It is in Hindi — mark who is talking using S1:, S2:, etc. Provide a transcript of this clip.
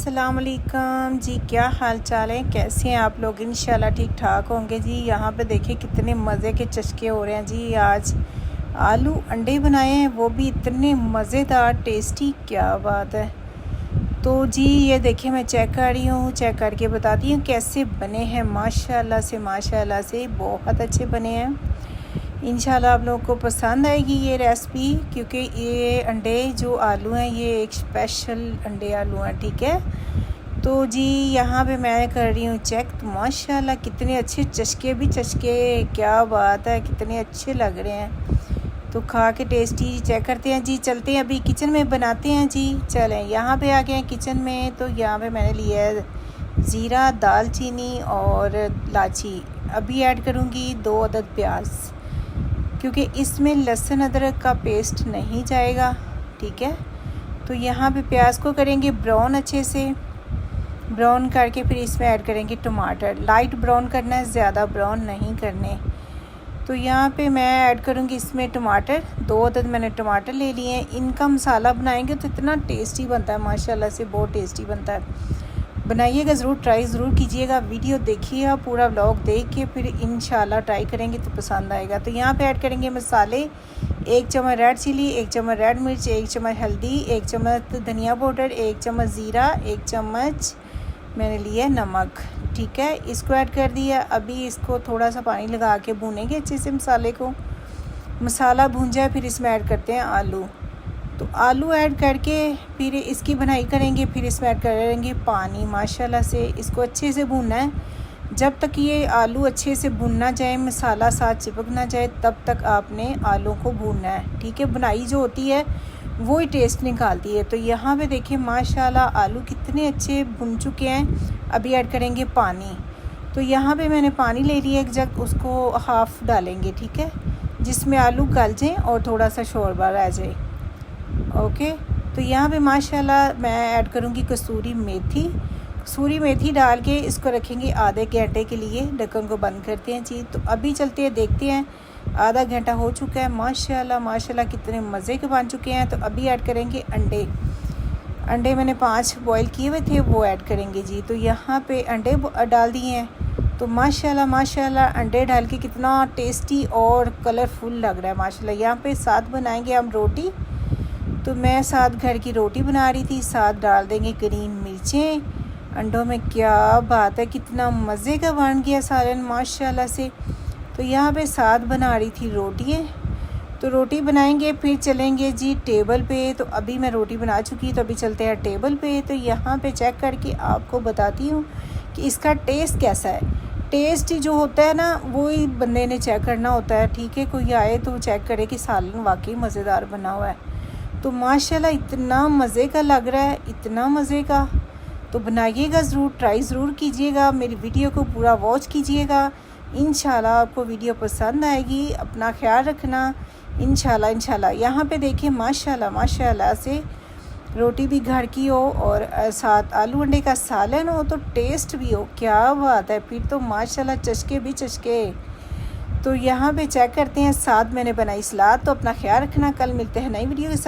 S1: अस्सलाम वालेकुम जी। क्या हाल चाल है, कैसे हैं आप लोग? इंशाल्लाह ठीक ठाक होंगे जी। यहाँ पे देखिए कितने मज़े के चस्के हो रहे हैं जी। आज आलू अंडे बनाए हैं, वो भी इतने मज़ेदार टेस्टी, क्या बात है। तो जी ये देखिए मैं चेक कर रही हूँ, चेक करके बताती हूँ कैसे बने हैं। माशाल्लाह से बहुत अच्छे बने हैं। इंशाल्लाह आप लोगों को पसंद आएगी ये रेसिपी, क्योंकि ये अंडे जो आलू हैं ये एक स्पेशल अंडे आलू हैं, ठीक है। तो जी यहाँ पे मैं कर रही हूँ चेक। तो माशाल्लाह कितने अच्छे चस्के, क्या बात है, कितने अच्छे लग रहे हैं। तो खा के टेस्टी चेक करते हैं जी। चलते हैं अभी किचन में बनाते हैं जी। चलें, यहाँ पे आ गए हैं किचन में। तो यहाँ पे मैंने लिया है ज़ीरा, दालचीनी और इलायची। अभी ऐड करूँगी 2 अदद प्याज, क्योंकि इसमें लहसुन अदरक का पेस्ट नहीं जाएगा, ठीक है। तो यहाँ पे प्याज को करेंगे ब्राउन, अच्छे से ब्राउन करके फिर इसमें ऐड करेंगे टमाटर। लाइट ब्राउन करना है, ज़्यादा ब्राउन नहीं करने। तो यहाँ पे मैं ऐड करूँगी इसमें टमाटर। 2 अदद मैंने टमाटर ले लिए हैं। इनका मसाला बनाएंगे तो इतना टेस्टी बनता है, माशाल्लाह से बहुत टेस्टी बनता है। बनाइएगा ज़रूर, ट्राई ज़रूर कीजिएगा। वीडियो देखिएगा, पूरा व्लॉग देख के फिर इंशाल्लाह ट्राई करेंगे तो पसंद आएगा। तो यहाँ पे ऐड करेंगे मसाले। 1 चम्मच रेड चिली, 1 चम्मच रेड मिर्च, 1 चम्मच हल्दी, 1 चम्मच धनिया पाउडर, 1 चम्मच ज़ीरा, 1 चम्मच मैंने लिया नमक, ठीक है। इसको ऐड कर दिया। अभी इसको थोड़ा सा पानी लगा के भूनेंगे अच्छे से मसाले को। मसाला भून जाए फिर इसमें ऐड करते हैं आलू। तो आलू ऐड करके फिर इसकी बनाई करेंगे। फिर इसमें ऐड करेंगे पानी। माशाल्लाह से इसको अच्छे से भूनना है। जब तक ये आलू अच्छे से भून ना जाए, मसाला साथ चिपक ना जाए, तब तक आपने आलू को भूनना है, ठीक है। बुनाई जो होती है वो ही टेस्ट निकालती है। तो यहाँ पे देखिए माशाल्लाह आलू कितने अच्छे भुन चुके हैं। अभी ऐड करेंगे पानी। तो यहाँ पे मैंने पानी ले लिया एक जग, उसको हाफ़ डालेंगे, ठीक है, जिसमें आलू गल जाएँ और थोड़ा सा शोरबा रह जाए। ओके। तो यहाँ पे माशाल्लाह मैं ऐड करूँगी कसूरी मेथी डाल के इसको रखेंगे आधे घंटे के लिए। ढक्कन को बंद करते हैं जी। तो अभी चलते हैं, देखते हैं। आधा घंटा हो चुका है। माशाल्लाह कितने मज़े के बन चुके हैं। तो अभी ऐड करेंगे अंडे मैंने 5 बॉईल किए हुए थे, वो ऐड करेंगे जी। तो यहाँ पे अंडे डाल दिए हैं। तो माशाल्लाह अंडे डाल के कितना टेस्टी और कलरफुल लग रहा है माशाल्लाह। यहाँ पे साथ बनाएंगे हम रोटी। तो मैं साथ घर की रोटी बना रही थी, साथ डाल देंगे ग्रीन मिर्चें अंडों में। क्या बात है, कितना मज़े का बन गया सालन माशाल्लाह से। तो यहाँ पे साथ बना रही थी रोटियाँ। तो रोटी बनाएंगे फिर चलेंगे जी टेबल पे। तो अभी मैं रोटी बना चुकी, तो अभी चलते हैं टेबल पे। तो यहाँ पे चेक करके आपको बताती हूँ कि इसका टेस्ट कैसा है। टेस्ट जो होता है ना, वो ही बंदे ने चेक करना होता है, ठीक है। कोई आए तो चेक करे कि सालन वाकई मज़ेदार बना हुआ है। तो माशाल्लाह इतना मज़े का लग रहा है, इतना मज़े का। तो बनाइएगा ज़रूर, ट्राई ज़रूर कीजिएगा। मेरी वीडियो को पूरा वॉच कीजिएगा। इंशाल्लाह आपको वीडियो पसंद आएगी। अपना ख्याल रखना। इंशाल्लाह। यहाँ पे देखिए माशाल्लाह से रोटी भी घर की हो और साथ आलू अंडे का सालन हो, तो टेस्ट भी हो, क्या बात है। फिर तो माशाल्लाह चस्के भी चस्के। तो यहाँ पे चेक करते हैं। साथ मैंने बनाई सलाद। तो अपना ख्याल रखना। कल मिलते हैं नई वीडियो के साथ।